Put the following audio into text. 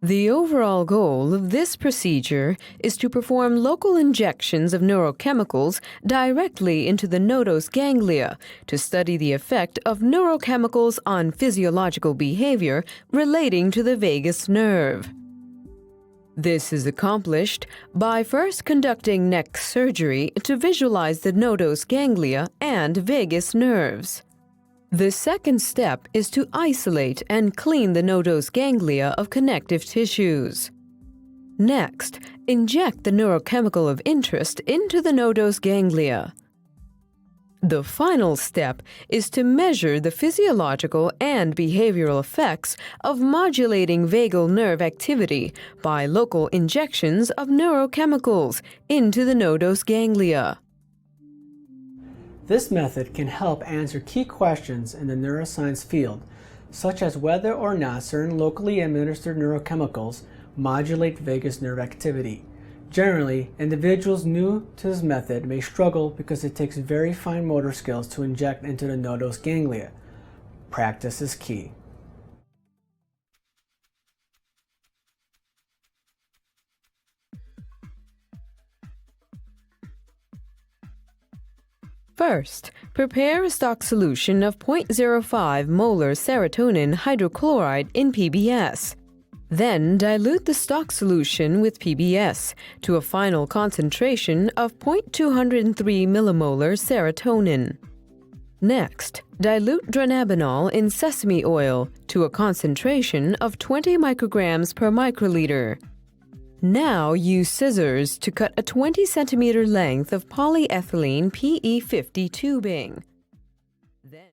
The overall goal of this procedure is to perform local injections of neurochemicals directly into the Nodose Ganglia to study the effect of neurochemicals on physiological behavior relating to the vagus nerve. This is accomplished by first conducting neck surgery to visualize the Nodose Ganglia and vagus nerves. The second step is to isolate and clean the Nodose Ganglia of connective tissues. Next, inject the neurochemical of interest into the Nodose Ganglia. The final step is to measure the physiological and behavioral effects of modulating vagal nerve activity by local injections of neurochemicals into the Nodose Ganglia. This method can help answer key questions in the neuroscience field, such as whether or not certain locally administered neurochemicals modulate vagus nerve activity. Generally, individuals new to this method may struggle because it takes very fine motor skills to inject into the Nodose Ganglia. Practice is key. First, prepare a stock solution of 0.05 molar serotonin hydrochloride in PBS. Then dilute the stock solution with PBS to a final concentration of 0.203 millimolar serotonin. Next, dilute dronabinol in sesame oil to a concentration of 20 micrograms per microliter. Now use scissors to cut a 20 centimeter length of polyethylene PE50 tubing.